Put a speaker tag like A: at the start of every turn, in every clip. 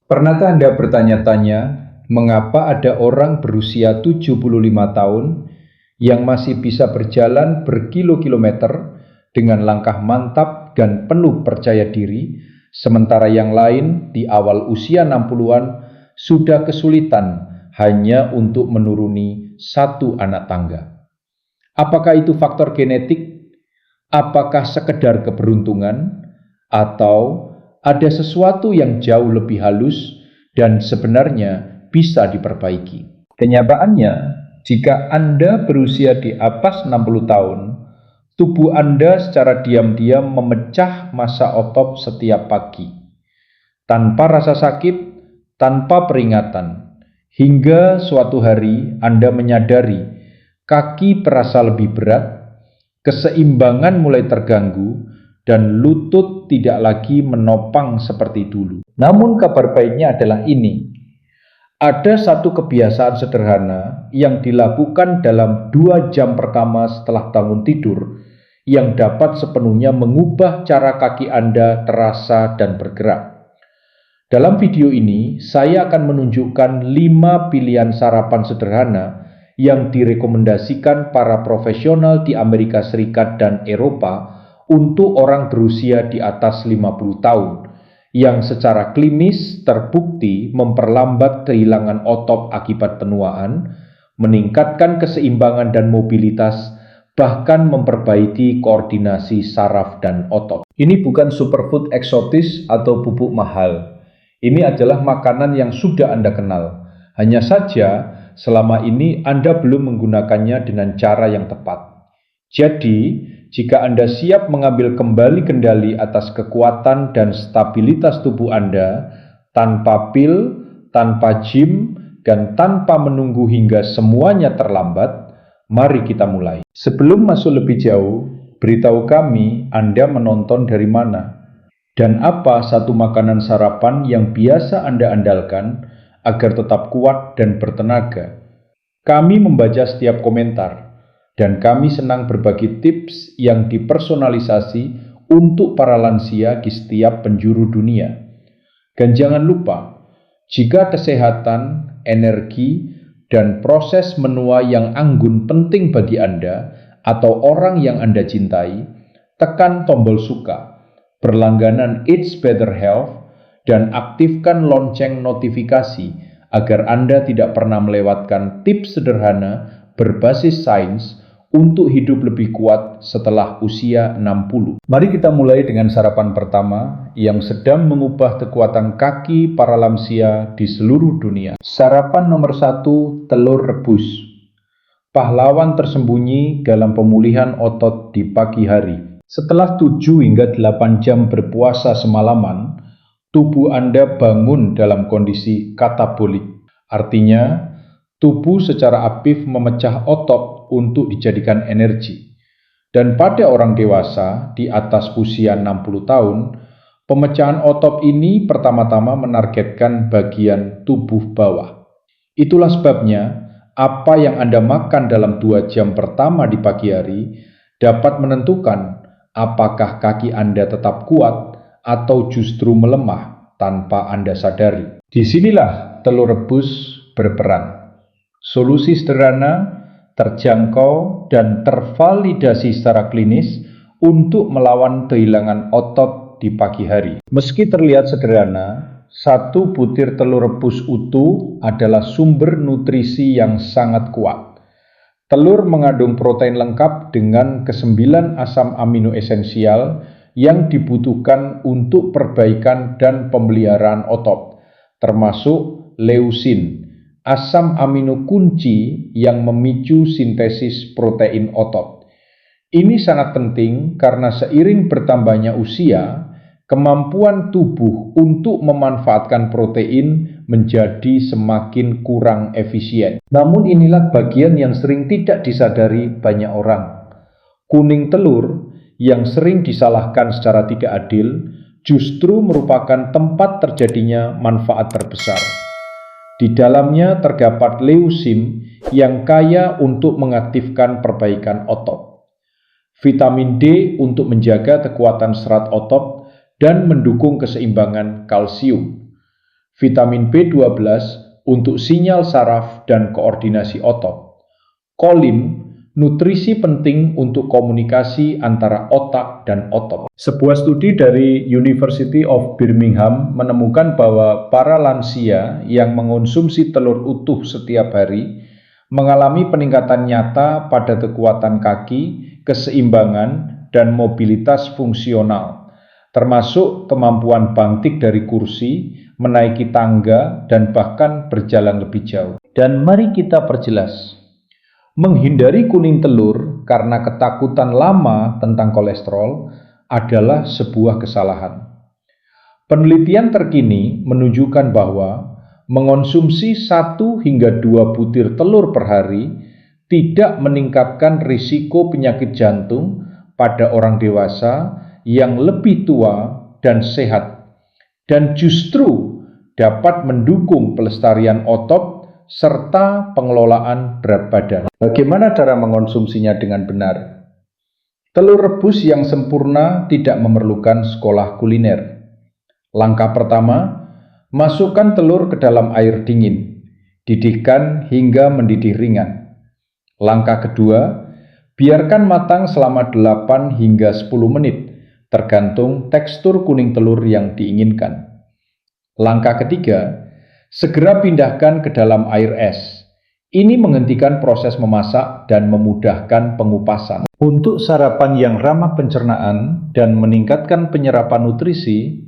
A: Pernahkah Anda bertanya-tanya, mengapa ada orang berusia 75 tahun yang masih bisa berjalan berkilo-kilometer dengan langkah mantap dan penuh percaya diri, sementara yang lain di awal usia 60-an sudah kesulitan hanya untuk menuruni satu anak tangga? Apakah itu faktor genetik? Apakah sekedar keberuntungan? Atau ada sesuatu yang jauh lebih halus dan sebenarnya bisa diperbaiki? Kenyataannya, jika Anda berusia di atas 60 tahun, tubuh Anda secara diam-diam memecah massa otot setiap pagi, tanpa rasa sakit, tanpa peringatan, hingga suatu hari Anda menyadari kaki terasa lebih berat, keseimbangan mulai terganggu, dan lutut tidak lagi menopang seperti dulu. Namun kabar baiknya adalah ini. Ada satu kebiasaan sederhana yang dilakukan dalam 2 jam pertama setelah bangun tidur yang dapat sepenuhnya mengubah cara kaki Anda terasa dan bergerak. Dalam video ini, saya akan menunjukkan 5 pilihan sarapan sederhana yang direkomendasikan para profesional di Amerika Serikat dan Eropa untuk orang berusia di atas 50 tahun, yang secara klinis terbukti memperlambat kehilangan otot akibat penuaan, meningkatkan keseimbangan dan mobilitas, bahkan memperbaiki koordinasi saraf dan otot. Ini bukan superfood eksotis atau pupuk mahal. Ini adalah makanan yang sudah Anda kenal. Hanya saja, selama ini Anda belum menggunakannya dengan cara yang tepat. Jadi, jika Anda siap mengambil kembali kendali atas kekuatan dan stabilitas tubuh Anda, tanpa pil, tanpa gym, dan tanpa menunggu hingga semuanya terlambat, mari kita mulai. Sebelum masuk lebih jauh, beritahu kami Anda menonton dari mana. Dan apa satu makanan sarapan yang biasa Anda andalkan agar tetap kuat dan bertenaga? Kami membaca setiap komentar, dan kami senang berbagi tips yang dipersonalisasi untuk para lansia di setiap penjuru dunia. Dan jangan lupa, jika kesehatan, energi, dan proses menua yang anggun penting bagi Anda atau orang yang Anda cintai, tekan tombol suka, berlangganan It's Better Health, dan aktifkan lonceng notifikasi agar Anda tidak pernah melewatkan tips sederhana berbasis sains untuk hidup lebih kuat setelah usia 60. Mari kita mulai dengan sarapan pertama yang sedang mengubah kekuatan kaki para lansia di seluruh dunia. Sarapan nomor 1, telur rebus. Pahlawan tersembunyi dalam pemulihan otot di pagi hari. Setelah 7 hingga 8 jam berpuasa semalaman, tubuh Anda bangun dalam kondisi katabolik. Artinya, tubuh secara aktif memecah otot untuk dijadikan energi. Dan pada orang dewasa di atas usia 60 tahun, pemecahan otot ini pertama-tama menargetkan bagian tubuh bawah. Itulah sebabnya, apa yang Anda makan dalam 2 jam pertama di pagi hari dapat menentukan apakah kaki Anda tetap kuat atau justru melemah tanpa Anda sadari. Disinilah telur rebus berperan. Solusi sederhana, terjangkau, dan tervalidasi secara klinis untuk melawan kehilangan otot di pagi hari. Meski terlihat sederhana, 1 butir telur rebus utuh adalah sumber nutrisi yang sangat kuat. Telur mengandung protein lengkap dengan ke-9 asam amino esensial yang dibutuhkan untuk perbaikan dan pemeliharaan otot, termasuk leusin, asam amino kunci yang memicu sintesis protein otot. Ini sangat penting karena seiring bertambahnya usia, kemampuan tubuh untuk memanfaatkan protein menjadi semakin kurang efisien. Namun inilah bagian yang sering tidak disadari banyak orang. Kuning telur yang sering disalahkan secara tidak adil justru merupakan tempat terjadinya manfaat terbesar. Di dalamnya terdapat leusin yang kaya untuk mengaktifkan perbaikan otot, vitamin D untuk menjaga kekuatan serat otot dan mendukung keseimbangan kalsium, vitamin B12 untuk sinyal saraf dan koordinasi otot, kolin, nutrisi penting untuk komunikasi antara otak dan otot. Sebuah studi dari University of Birmingham menemukan bahwa para lansia yang mengonsumsi telur utuh setiap hari mengalami peningkatan nyata pada kekuatan kaki, keseimbangan, dan mobilitas fungsional, termasuk kemampuan bangkit dari kursi, menaiki tangga, dan bahkan berjalan lebih jauh. Dan mari kita perjelas. Menghindari kuning telur karena ketakutan lama tentang kolesterol adalah sebuah kesalahan. Penelitian terkini menunjukkan bahwa mengonsumsi 1 hingga 2 butir telur per hari tidak meningkatkan risiko penyakit jantung pada orang dewasa yang lebih tua dan sehat, dan justru dapat mendukung pelestarian otot serta pengelolaan berat badan. Bagaimana cara mengonsumsinya dengan benar? Telur rebus yang sempurna tidak memerlukan sekolah kuliner. Langkah pertama, masukkan telur ke dalam air dingin, didihkan hingga mendidih ringan. Langkah kedua, biarkan matang selama 8 hingga 10 menit, tergantung tekstur kuning telur yang diinginkan. Langkah ketiga, segera pindahkan ke dalam air es. Ini menghentikan proses memasak dan memudahkan pengupasan. Untuk sarapan yang ramah pencernaan dan meningkatkan penyerapan nutrisi,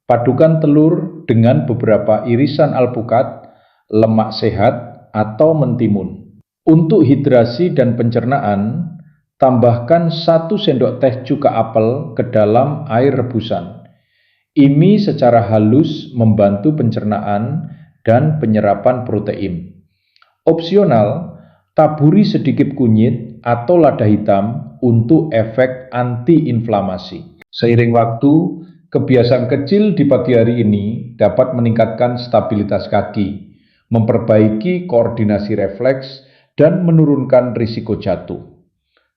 A: padukan telur dengan beberapa irisan alpukat, lemak sehat, atau mentimun. Untuk hidrasi dan pencernaan, tambahkan 1 sendok teh cuka apel ke dalam air rebusan. Ini secara halus membantu pencernaan dan penyerapan protein. Opsional, taburi sedikit kunyit atau lada hitam untuk efek anti-inflamasi. Seiring waktu, kebiasaan kecil di pagi hari ini dapat meningkatkan stabilitas kaki, memperbaiki koordinasi refleks, dan menurunkan risiko jatuh.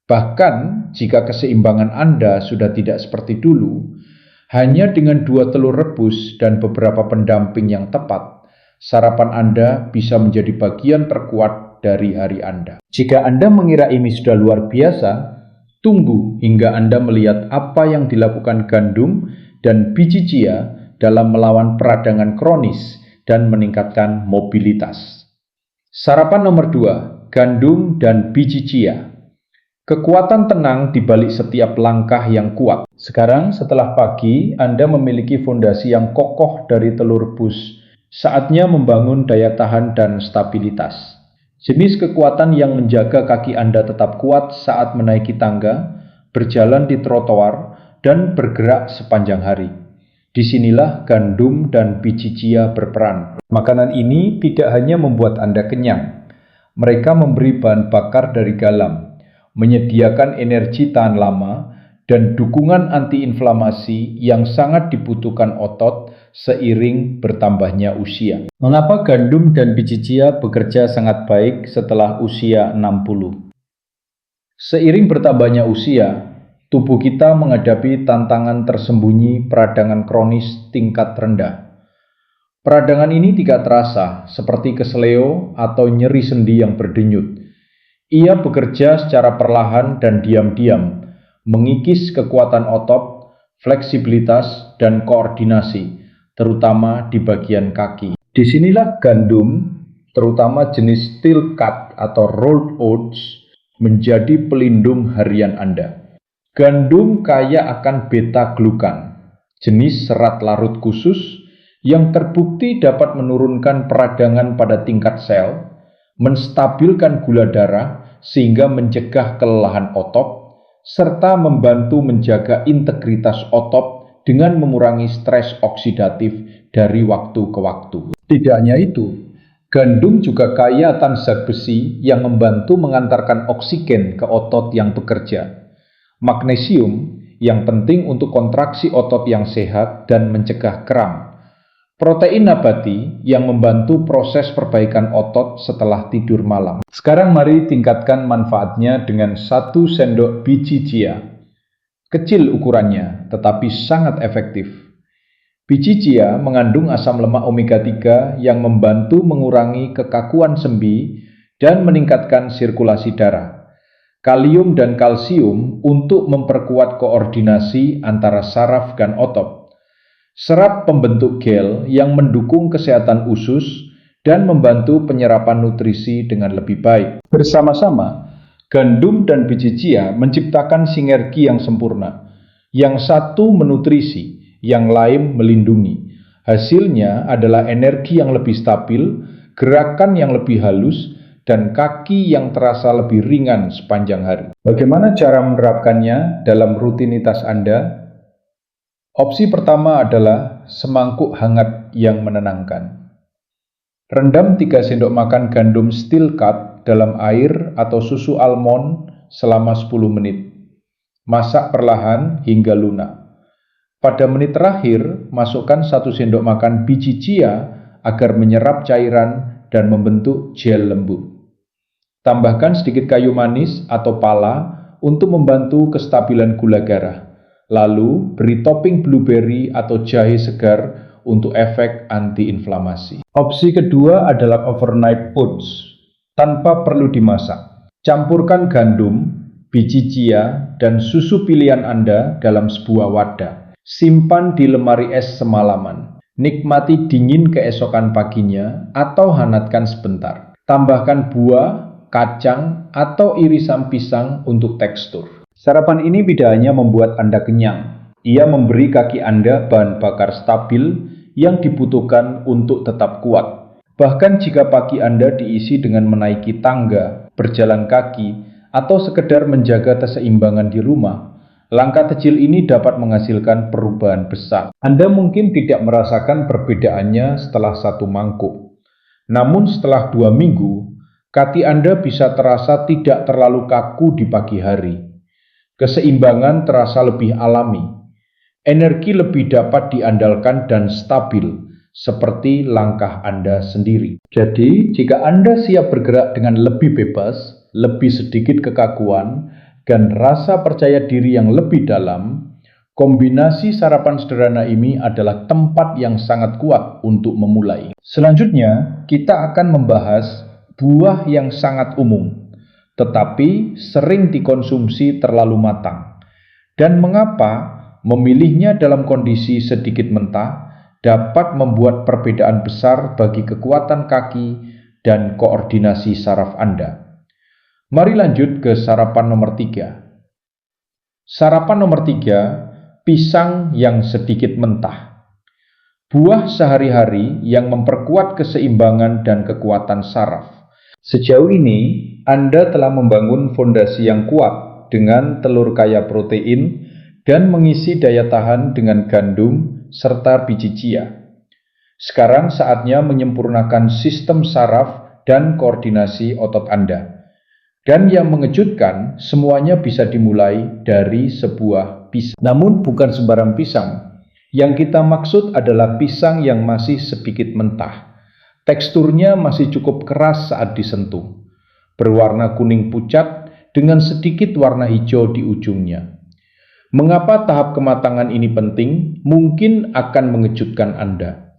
A: Bahkan jika keseimbangan Anda sudah tidak seperti dulu, hanya dengan 2 telur rebus dan beberapa pendamping yang tepat, sarapan Anda bisa menjadi bagian terkuat dari hari Anda. Jika Anda mengira ini sudah luar biasa, tunggu hingga Anda melihat apa yang dilakukan gandum dan biji chia dalam melawan peradangan kronis dan meningkatkan mobilitas. Sarapan nomor 2, gandum dan biji chia. Kekuatan tenang di balik setiap langkah yang kuat. Sekarang setelah pagi, Anda memiliki fondasi yang kokoh dari telur rebus. Saatnya membangun daya tahan dan stabilitas. Jenis kekuatan yang menjaga kaki Anda tetap kuat saat menaiki tangga, berjalan di trotoar, dan bergerak sepanjang hari. Disinilah gandum dan biji chia berperan. Makanan ini tidak hanya membuat Anda kenyang. Mereka memberi bahan bakar dari galam, menyediakan energi tahan lama, dan dukungan antiinflamasi yang sangat dibutuhkan otot seiring bertambahnya usia. Mengapa gandum dan biji chia bekerja sangat baik setelah usia 60? Seiring bertambahnya usia, tubuh kita menghadapi tantangan tersembunyi peradangan kronis tingkat rendah. Peradangan ini tidak terasa, seperti keseleo atau nyeri sendi yang berdenyut. Ia bekerja secara perlahan dan diam-diam, mengikis kekuatan otot, fleksibilitas, dan koordinasi, terutama di bagian kaki. Disinilah gandum, terutama jenis steel cut atau rolled oats, menjadi pelindung harian Anda. Gandum kaya akan beta-glukan, jenis serat larut khusus yang terbukti dapat menurunkan peradangan pada tingkat sel, menstabilkan gula darah sehingga mencegah kelelahan otot, serta membantu menjaga integritas otot dengan mengurangi stres oksidatif dari waktu ke waktu. Tidak hanya itu, gandum juga kaya akan zat besi yang membantu mengantarkan oksigen ke otot yang bekerja. Magnesium yang penting untuk kontraksi otot yang sehat dan mencegah kram. Protein nabati yang membantu proses perbaikan otot setelah tidur malam. Sekarang mari tingkatkan manfaatnya dengan 1 sendok biji chia. Kecil ukurannya, tetapi sangat efektif. Biji chia mengandung asam lemak omega 3 yang membantu mengurangi kekakuan sendi dan meningkatkan sirkulasi darah. Kalium dan kalsium untuk memperkuat koordinasi antara saraf dan otot. Serat pembentuk gel yang mendukung kesehatan usus dan membantu penyerapan nutrisi dengan lebih baik. Bersama-sama, gandum dan biji chia menciptakan sinergi yang sempurna. Yang satu menutrisi, yang lain melindungi. Hasilnya adalah energi yang lebih stabil, gerakan yang lebih halus, dan kaki yang terasa lebih ringan sepanjang hari. Bagaimana cara menerapkannya dalam rutinitas Anda? Opsi pertama adalah semangkuk hangat yang menenangkan. Rendam 3 sendok makan gandum steel cut dalam air atau susu almond selama 10 menit. Masak perlahan hingga lunak. Pada menit terakhir, masukkan 1 sendok makan biji chia agar menyerap cairan dan membentuk gel lembut. Tambahkan sedikit kayu manis atau pala untuk membantu kestabilan gula darah. Lalu, beri topping blueberry atau jahe segar untuk efek antiinflamasi. Opsi kedua adalah overnight oats, tanpa perlu dimasak. Campurkan gandum, biji chia, dan susu pilihan Anda dalam sebuah wadah. Simpan di lemari es semalaman. Nikmati dingin keesokan paginya atau hangatkan sebentar. Tambahkan buah, kacang, atau irisan pisang untuk tekstur. Sarapan ini tidak hanya membuat Anda kenyang, ia memberi kaki Anda bahan bakar stabil yang dibutuhkan untuk tetap kuat. Bahkan jika pagi Anda diisi dengan menaiki tangga, berjalan kaki, atau sekedar menjaga keseimbangan di rumah, langkah kecil ini dapat menghasilkan perubahan besar. Anda mungkin tidak merasakan perbedaannya setelah 1 mangkuk. Namun setelah 2 minggu, kaki Anda bisa terasa tidak terlalu kaku di pagi hari. Keseimbangan terasa lebih alami. Energi lebih dapat diandalkan dan stabil, seperti langkah Anda sendiri. Jadi, jika Anda siap bergerak dengan lebih bebas, lebih sedikit kekakuan, dan rasa percaya diri yang lebih dalam, kombinasi sarapan sederhana ini adalah tempat yang sangat kuat untuk memulai. Selanjutnya, kita akan membahas buah yang sangat umum, tetapi sering dikonsumsi terlalu matang, dan mengapa memilihnya dalam kondisi sedikit mentah dapat membuat perbedaan besar bagi kekuatan kaki dan koordinasi saraf Anda. Mari lanjut ke sarapan nomor 3. Sarapan nomor 3, pisang yang sedikit mentah. Buah sehari-hari yang memperkuat keseimbangan dan kekuatan saraf. Sejauh ini, Anda telah membangun fondasi yang kuat dengan telur kaya protein dan mengisi daya tahan dengan gandum serta biji chia. Sekarang saatnya menyempurnakan sistem saraf dan koordinasi otot Anda. Dan yang mengejutkan, semuanya bisa dimulai dari sebuah pisang. Namun bukan sembarang pisang. Yang kita maksud adalah pisang yang masih sedikit mentah. Teksturnya masih cukup keras saat disentuh. Berwarna kuning pucat dengan sedikit warna hijau di ujungnya. Mengapa tahap kematangan ini penting? Mungkin akan mengejutkan Anda.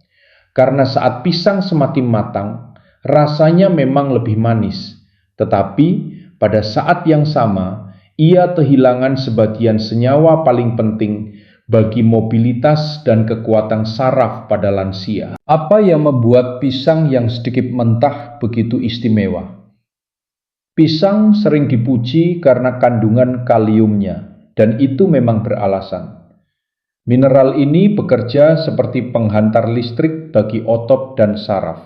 A: Karena saat pisang semakin matang, rasanya memang lebih manis. Tetapi pada saat yang sama, ia kehilangan sebagian senyawa paling penting bagi mobilitas dan kekuatan saraf pada lansia. Apa yang membuat pisang yang sedikit mentah begitu istimewa? Pisang sering dipuji karena kandungan kaliumnya, dan itu memang beralasan. Mineral ini bekerja seperti penghantar listrik bagi otot dan saraf,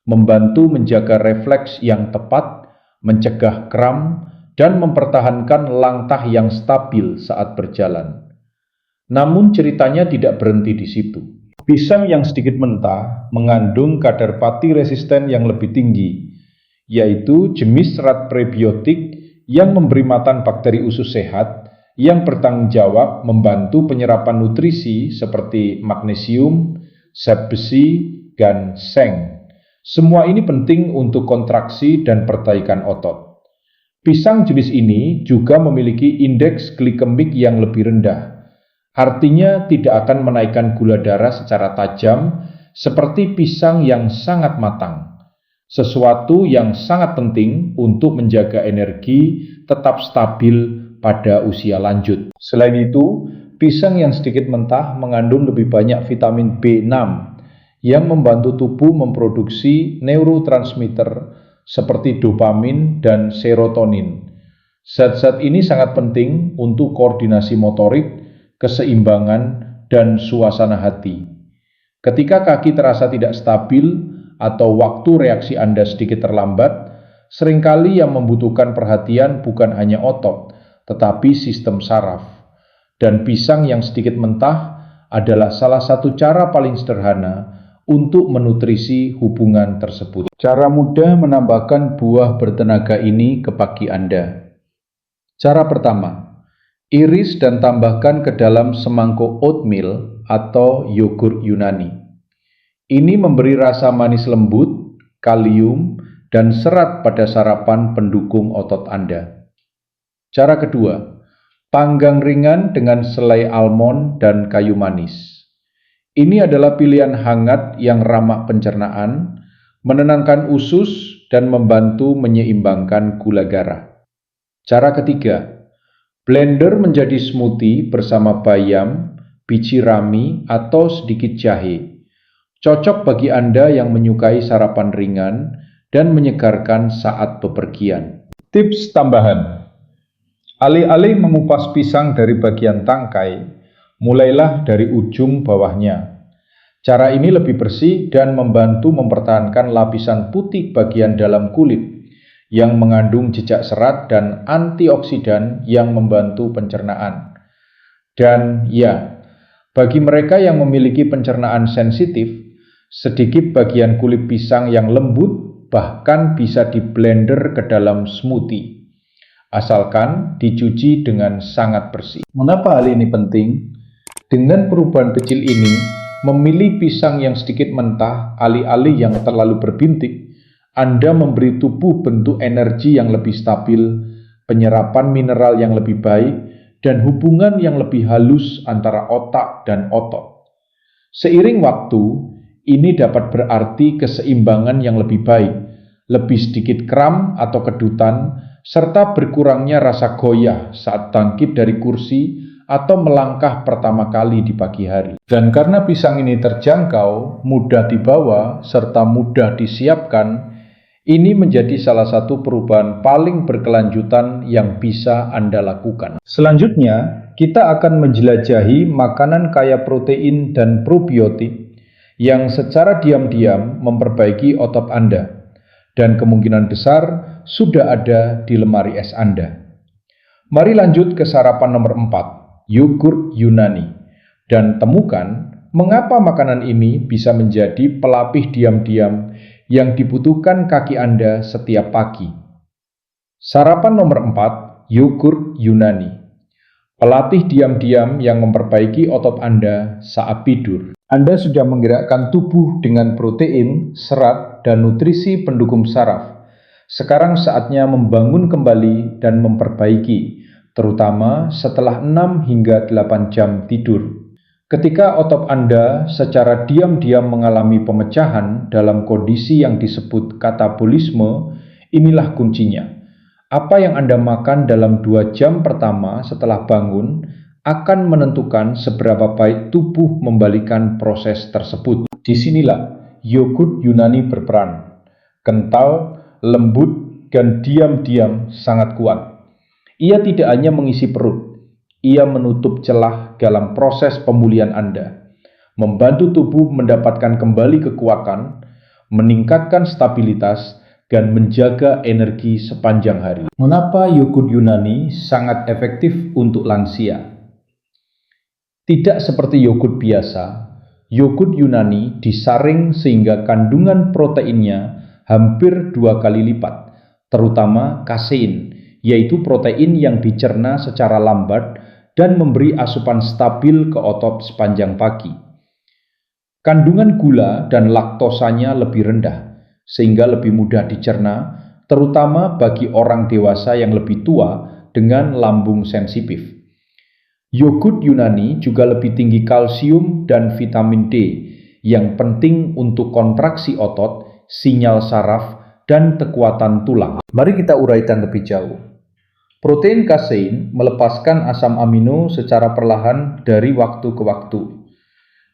A: membantu menjaga refleks yang tepat, mencegah kram, dan mempertahankan langkah yang stabil saat berjalan. Namun ceritanya tidak berhenti di situ. Pisang yang sedikit mentah mengandung kadar pati resisten yang lebih tinggi, yaitu jenis serat prebiotik yang memberi makan bakteri usus sehat yang bertanggung jawab membantu penyerapan nutrisi seperti magnesium, zat besi, dan seng. Semua ini penting untuk kontraksi dan perbaikan otot. Pisang jenis ini juga memiliki indeks glikemik yang lebih rendah. Artinya tidak akan menaikkan gula darah secara tajam seperti pisang yang sangat matang, sesuatu yang sangat penting untuk menjaga energi tetap stabil pada usia lanjut. Selain itu, pisang yang sedikit mentah mengandung lebih banyak vitamin B6 yang membantu tubuh memproduksi neurotransmitter seperti dopamin dan serotonin. Zat-zat ini sangat penting untuk koordinasi motorik, keseimbangan, dan suasana hati. Ketika kaki terasa tidak stabil atau waktu reaksi Anda sedikit terlambat, seringkali yang membutuhkan perhatian bukan hanya otot, tetapi sistem saraf. Dan pisang yang sedikit mentah adalah salah satu cara paling sederhana untuk menutrisi hubungan tersebut. Cara mudah menambahkan buah bertenaga ini ke pagi Anda. Cara pertama, iris dan tambahkan ke dalam semangkuk oatmeal atau yogurt Yunani. Ini memberi rasa manis lembut, kalium, dan serat pada sarapan pendukung otot Anda. Cara kedua, panggang ringan dengan selai almond dan kayu manis. Ini adalah pilihan hangat yang ramah pencernaan, menenangkan usus, dan membantu menyeimbangkan gula darah. Cara ketiga, blender menjadi smoothie bersama bayam, biji rami, atau sedikit jahe. Cocok bagi Anda yang menyukai sarapan ringan dan menyegarkan saat bepergian. Tips tambahan: alih-alih mengupas pisang dari bagian tangkai, mulailah dari ujung bawahnya. Cara ini lebih bersih dan membantu mempertahankan lapisan putih bagian dalam kulit yang mengandung jejak serat dan antioksidan yang membantu pencernaan. Dan ya, bagi mereka yang memiliki pencernaan sensitif, sedikit bagian kulit pisang yang lembut bahkan bisa diblender ke dalam smoothie, asalkan dicuci dengan sangat bersih. Mengapa hal ini penting? Dengan perubahan kecil ini, memilih pisang yang sedikit mentah alih-alih yang terlalu berbintik, Anda memberi tubuh bentuk energi yang lebih stabil, penyerapan mineral yang lebih baik, dan hubungan yang lebih halus antara otak dan otot. Seiring waktu, ini dapat berarti keseimbangan yang lebih baik, lebih sedikit kram atau kedutan, serta berkurangnya rasa goyah saat bangkit dari kursi atau melangkah pertama kali di pagi hari. Dan karena pisang ini terjangkau, mudah dibawa, serta mudah disiapkan, ini menjadi salah satu perubahan paling berkelanjutan yang bisa Anda lakukan. Selanjutnya, kita akan menjelajahi makanan kaya protein dan probiotik yang secara diam-diam memperbaiki otot Anda, dan kemungkinan besar sudah ada di lemari es Anda. Mari lanjut ke sarapan nomor 4, yogurt Yunani, dan temukan mengapa makanan ini bisa menjadi pelapis diam-diam yang dibutuhkan kaki Anda setiap pagi. Sarapan nomor 4, yogurt Yunani. Pelatih diam-diam yang memperbaiki otot Anda saat tidur. Anda sudah menggerakkan tubuh dengan protein, serat, dan nutrisi pendukung saraf. Sekarang saatnya membangun kembali dan memperbaiki, terutama setelah 6 hingga 8 jam tidur. Ketika otot Anda secara diam-diam mengalami pemecahan dalam kondisi yang disebut katabolisme, inilah kuncinya. Apa yang Anda makan dalam 2 jam pertama setelah bangun akan menentukan seberapa baik tubuh membalikan proses tersebut. Disinilah yogurt Yunani berperan. Kental, lembut, dan diam-diam sangat kuat. Ia tidak hanya mengisi perut, ia menutup celah dalam proses pemulihan Anda, membantu tubuh mendapatkan kembali kekuatan, meningkatkan stabilitas, dan menjaga energi sepanjang hari. Mengapa yogurt Yunani sangat efektif untuk lansia? Tidak seperti yogurt biasa, yogurt Yunani disaring sehingga kandungan proteinnya hampir 2 kali lipat, terutama kasein, yaitu protein yang dicerna secara lambat dan memberi asupan stabil ke otot sepanjang pagi. Kandungan gula dan laktosanya lebih rendah, sehingga lebih mudah dicerna, terutama bagi orang dewasa yang lebih tua dengan lambung sensitif. Yogurt Yunani juga lebih tinggi kalsium dan vitamin D yang penting untuk kontraksi otot, sinyal saraf, dan kekuatan tulang. Mari kita uraikan lebih jauh. Protein kasein melepaskan asam amino secara perlahan dari waktu ke waktu.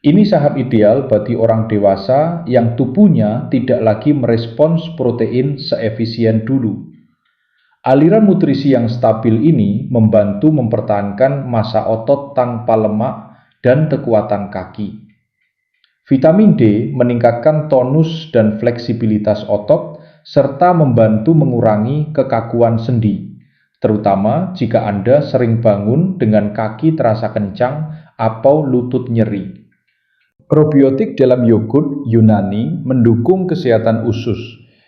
A: Ini sangat ideal bagi orang dewasa yang tubuhnya tidak lagi merespons protein seefisien dulu. Aliran nutrisi yang stabil ini membantu mempertahankan massa otot tanpa lemak dan kekuatan kaki. Vitamin D meningkatkan tonus dan fleksibilitas otot serta membantu mengurangi kekakuan sendi, terutama jika Anda sering bangun dengan kaki terasa kencang atau lutut nyeri. Probiotik dalam yogurt Yunani mendukung kesehatan usus,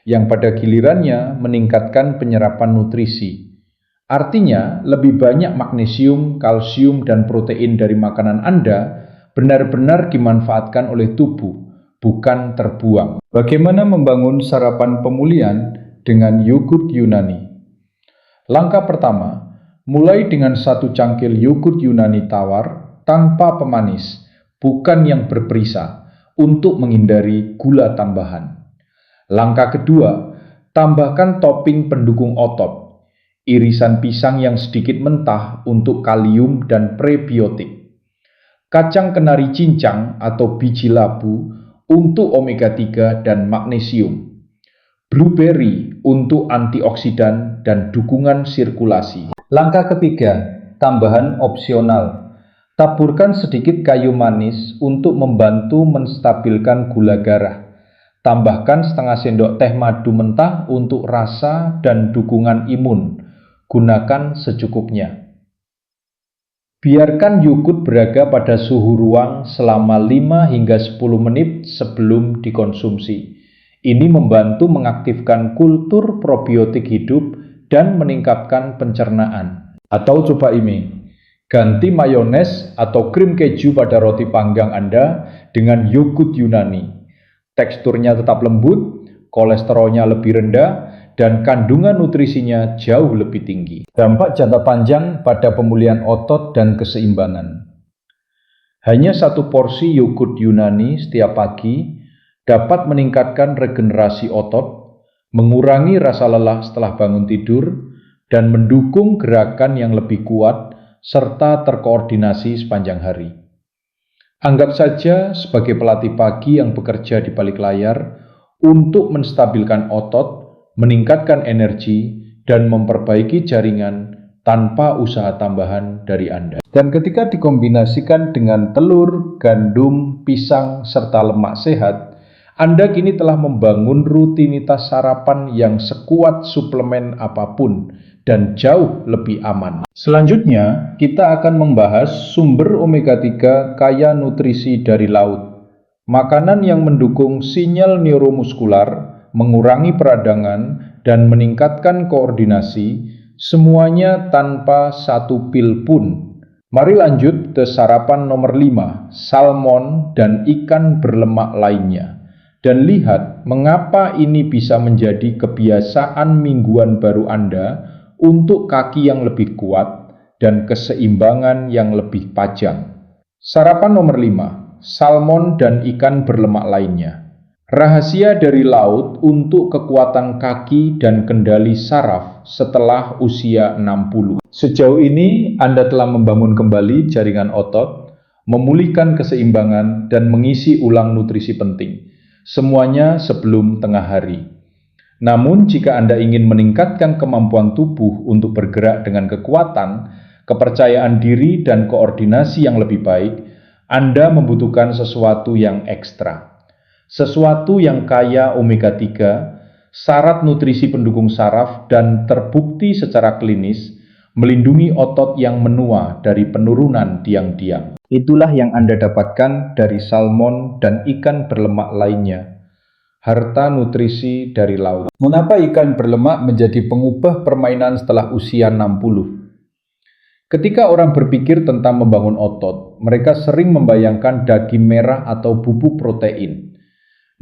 A: yang pada gilirannya meningkatkan penyerapan nutrisi. Artinya, lebih banyak magnesium, kalsium, dan protein dari makanan Anda benar-benar dimanfaatkan oleh tubuh, bukan terbuang. Bagaimana membangun sarapan pemulihan dengan yogurt Yunani? Langkah pertama, mulai dengan 1 cangkir yogurt Yunani tawar tanpa pemanis, bukan yang berperisa, untuk menghindari gula tambahan. Langkah kedua, tambahkan topping pendukung otot, irisan pisang yang sedikit mentah untuk kalium dan prebiotik, kacang kenari cincang atau biji labu untuk omega 3 dan magnesium, blueberry untuk antioksidan dan dukungan sirkulasi. Langkah ketiga, tambahan opsional. Taburkan sedikit kayu manis untuk membantu menstabilkan gula darah. Tambahkan setengah sendok teh madu mentah untuk rasa dan dukungan imun. Gunakan secukupnya. Biarkan yogurt berada pada suhu ruang selama 5 hingga 10 menit sebelum dikonsumsi. Ini membantu mengaktifkan kultur probiotik hidup dan meningkatkan pencernaan. Atau coba ini, ganti mayones atau krim keju pada roti panggang Anda dengan yogurt Yunani. Teksturnya tetap lembut, kolesterolnya lebih rendah, dan kandungan nutrisinya jauh lebih tinggi. Dampak jangka panjang pada pemulihan otot dan keseimbangan. Hanya 1 porsi yogurt Yunani setiap pagi dapat meningkatkan regenerasi otot, mengurangi rasa lelah setelah bangun tidur, dan mendukung gerakan yang lebih kuat serta terkoordinasi sepanjang hari. Anggap saja sebagai pelatih pagi yang bekerja di balik layar untuk menstabilkan otot, meningkatkan energi, dan memperbaiki jaringan tanpa usaha tambahan dari Anda. Dan ketika dikombinasikan dengan telur, gandum, pisang, serta lemak sehat, Anda kini telah membangun rutinitas sarapan yang sekuat suplemen apapun dan jauh lebih aman. Selanjutnya, kita akan membahas sumber omega 3 kaya nutrisi dari laut. Makanan yang mendukung sinyal neuromuskular, mengurangi peradangan, dan meningkatkan koordinasi, semuanya tanpa satu pil pun. Mari lanjut ke sarapan nomor 5, salmon dan ikan berlemak lainnya. Dan lihat mengapa ini bisa menjadi kebiasaan mingguan baru Anda untuk kaki yang lebih kuat dan keseimbangan yang lebih panjang. Sarapan nomor 5, salmon dan ikan berlemak lainnya. Rahasia dari laut untuk kekuatan kaki dan kendali saraf setelah usia 60. Sejauh ini Anda telah membangun kembali jaringan otot, memulihkan keseimbangan, dan mengisi ulang nutrisi penting. Semuanya sebelum tengah hari. Namun jika Anda ingin meningkatkan kemampuan tubuh untuk bergerak dengan kekuatan, kepercayaan diri, dan koordinasi yang lebih baik, Anda membutuhkan sesuatu yang ekstra. Sesuatu yang kaya omega 3, syarat nutrisi pendukung saraf, dan terbukti secara klinis melindungi otot yang menua dari penurunan diam-diam. Itulah yang Anda dapatkan dari salmon dan ikan berlemak lainnya. Harta nutrisi dari laut. Mengapa ikan berlemak menjadi pengubah permainan setelah usia 60? Ketika orang berpikir tentang membangun otot, mereka sering membayangkan daging merah atau bubuk protein.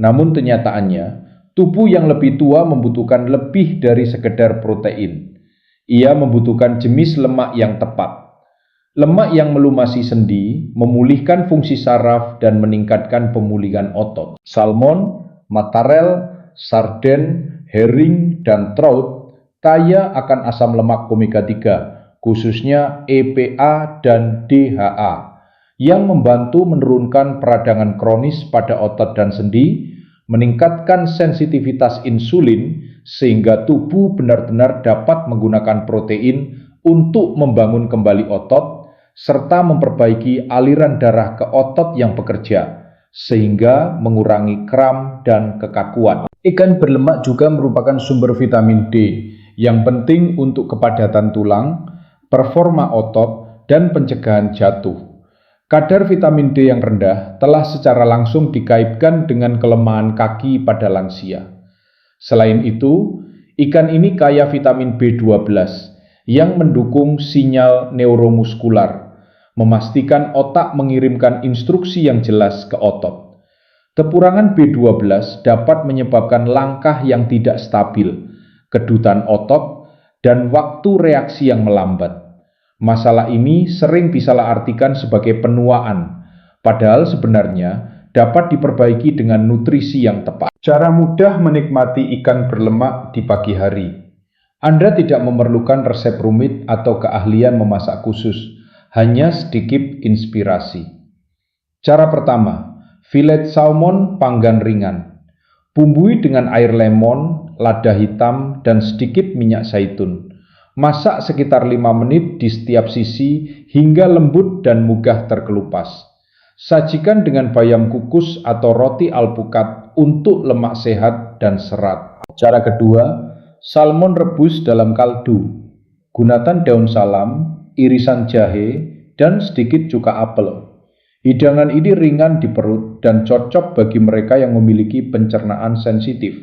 A: Namun kenyataannya, tubuh yang lebih tua membutuhkan lebih dari sekedar protein. Ia membutuhkan jenis lemak yang tepat. Lemak yang melumasi sendi memulihkan fungsi saraf dan meningkatkan pemulihan otot. Salmon, makarel, sarden, herring, dan trout kaya akan asam lemak omega 3, khususnya EPA dan DHA, yang membantu menurunkan peradangan kronis pada otot dan sendi, meningkatkan sensitivitas insulin sehingga tubuh benar-benar dapat menggunakan protein untuk membangun kembali otot, serta memperbaiki aliran darah ke otot yang bekerja, sehingga mengurangi kram dan kekakuan. Ikan berlemak juga merupakan sumber vitamin D yang penting untuk kepadatan tulang, performa otot, dan pencegahan jatuh. Kadar vitamin D yang rendah telah secara langsung dikaitkan dengan kelemahan kaki pada lansia. Selain itu, ikan ini kaya vitamin B12 yang mendukung sinyal neuromuskular, memastikan otak mengirimkan instruksi yang jelas ke otot. Kekurangan B12 dapat menyebabkan langkah yang tidak stabil, kedutan otot, dan waktu reaksi yang melambat. Masalah ini sering disalahartikan sebagai penuaan, padahal sebenarnya dapat diperbaiki dengan nutrisi yang tepat. Cara mudah menikmati ikan berlemak di pagi hari. Anda tidak memerlukan resep rumit atau keahlian memasak khusus, hanya sedikit inspirasi. Cara pertama, filet salmon panggang ringan. Bumbui dengan air lemon, lada hitam, dan sedikit minyak zaitun. Masak sekitar 5 menit di setiap sisi hingga lembut dan mudah terkelupas. Sajikan dengan bayam kukus atau roti alpukat untuk lemak sehat dan serat. Cara kedua, salmon rebus dalam kaldu. Gunakan daun salam, irisan jahe, dan sedikit cuka apel. Hidangan ini ringan di perut dan cocok bagi mereka yang memiliki pencernaan sensitif.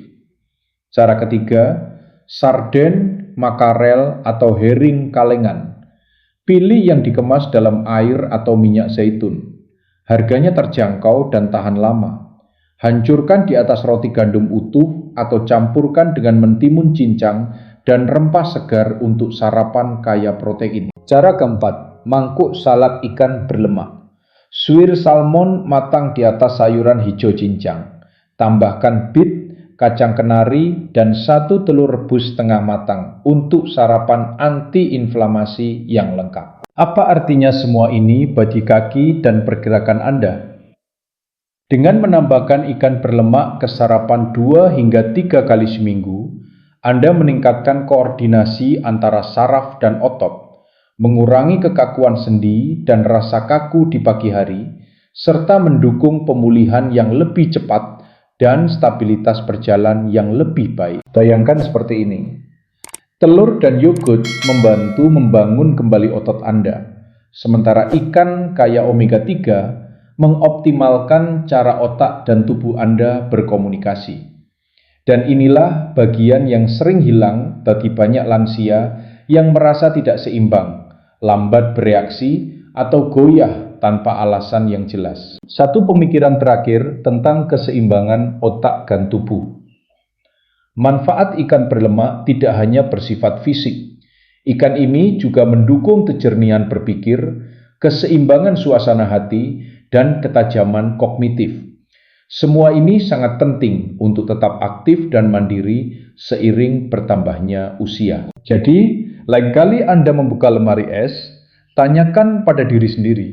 A: Cara ketiga, sarden, makarel, atau herring kalengan. Pilih yang dikemas dalam air atau minyak zaitun. Harganya terjangkau dan tahan lama. Hancurkan di atas roti gandum utuh atau campurkan dengan mentimun cincang dan rempah segar untuk sarapan kaya protein. Cara keempat, mangkuk salad ikan berlemak. Suir salmon matang di atas sayuran hijau cincang. Tambahkan bit, kacang kenari, dan 1 telur rebus setengah matang untuk sarapan anti-inflamasi yang lengkap. Apa artinya semua ini bagi kaki dan pergerakan Anda? Dengan menambahkan ikan berlemak ke sarapan 2 hingga 3 kali seminggu, Anda meningkatkan koordinasi antara saraf dan otot, mengurangi kekakuan sendi dan rasa kaku di pagi hari, serta mendukung pemulihan yang lebih cepat dan stabilitas berjalan yang lebih baik. Bayangkan seperti ini. Telur dan yogurt membantu membangun kembali otot Anda, sementara ikan kaya omega 3 mengoptimalkan cara otak dan tubuh Anda berkomunikasi. Dan inilah bagian yang sering hilang bagi banyak lansia yang merasa tidak seimbang, lambat bereaksi, atau goyah tanpa alasan yang jelas. Satu pemikiran terakhir tentang keseimbangan otak dan tubuh. Manfaat ikan berlemak tidak hanya bersifat fisik. Ikan ini juga mendukung kejernihan berpikir, keseimbangan suasana hati, dan ketajaman kognitif. Semua ini sangat penting untuk tetap aktif dan mandiri seiring bertambahnya usia. Jadi, lain kali Anda membuka lemari es, tanyakan pada diri sendiri,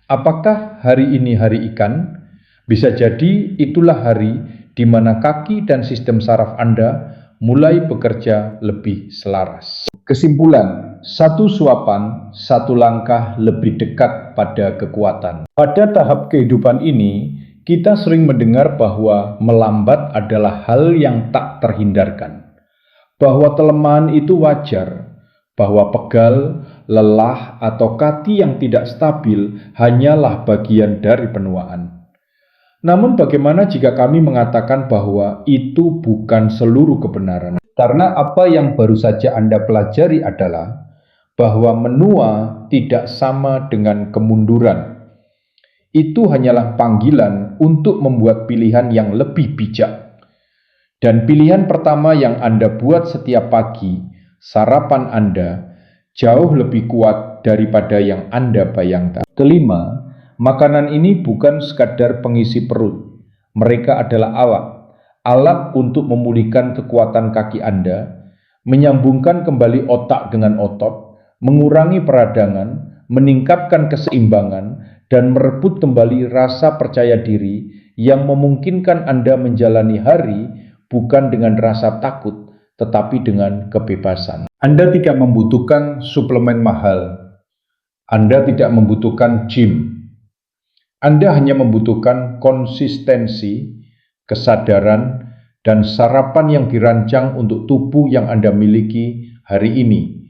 A: apakah hari ini hari ikan? Bisa jadi itulah hari di mana kaki dan sistem saraf Anda mulai bekerja lebih selaras. Kesimpulan, satu suapan, satu langkah lebih dekat pada kekuatan. Pada tahap kehidupan ini, kita sering mendengar bahwa melambat adalah hal yang tak terhindarkan, bahwa kelemahan itu wajar, bahwa pegal, lelah, atau kaki yang tidak stabil hanyalah bagian dari penuaan. Namun bagaimana jika kami mengatakan bahwa itu bukan seluruh kebenaran? Karena apa yang baru saja Anda pelajari adalah bahwa menua tidak sama dengan kemunduran. Itu hanyalah panggilan untuk membuat pilihan yang lebih bijak. Dan pilihan pertama yang Anda buat setiap pagi, sarapan Anda, jauh lebih kuat daripada yang Anda bayangkan. Kelima, makanan ini bukan sekadar pengisi perut. Mereka adalah alat untuk memulihkan kekuatan kaki Anda, menyambungkan kembali otak dengan otot, mengurangi peradangan, meningkatkan keseimbangan, dan merebut kembali rasa percaya diri yang memungkinkan Anda menjalani hari bukan dengan rasa takut, tetapi dengan kebebasan. Anda tidak membutuhkan suplemen mahal. Anda tidak membutuhkan gym. Anda hanya membutuhkan konsistensi, kesadaran, dan sarapan yang dirancang untuk tubuh yang Anda miliki hari ini,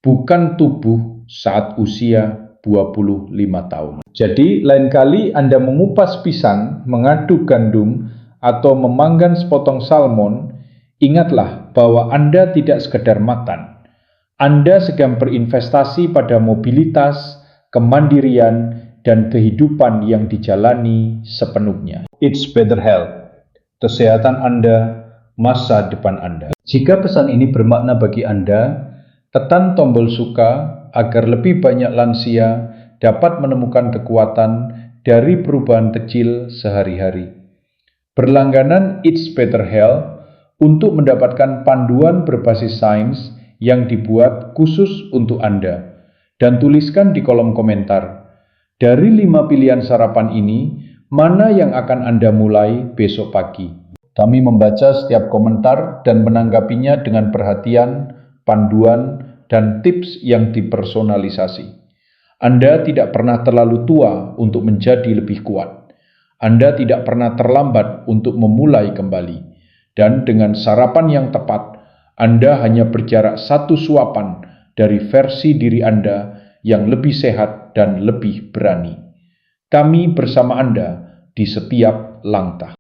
A: bukan tubuh saat usia 25 tahun. Jadi, lain kali Anda mengupas pisang, mengaduk gandum, atau memanggang sepotong salmon, ingatlah bahwa Anda tidak sekedar makan. Anda sedang berinvestasi pada mobilitas, kemandirian, dan kehidupan yang dijalani sepenuhnya. It's better health. Kesehatan Anda, masa depan Anda. Jika pesan ini bermakna bagi Anda, tekan tombol suka agar lebih banyak lansia dapat menemukan kekuatan dari perubahan kecil sehari-hari. Berlangganan It's Better Health untuk mendapatkan panduan berbasis sains yang dibuat khusus untuk Anda. Dan tuliskan di kolom komentar, dari 5 pilihan sarapan ini, mana yang akan Anda mulai besok pagi? Kami membaca setiap komentar dan menanggapinya dengan perhatian, panduan, dan tips yang dipersonalisasi. Anda tidak pernah terlalu tua untuk menjadi lebih kuat. Anda tidak pernah terlambat untuk memulai kembali. Dan dengan sarapan yang tepat, Anda hanya berjarak 1 suapan dari versi diri Anda yang lebih sehat dan lebih berani. Kami bersama Anda di setiap langkah.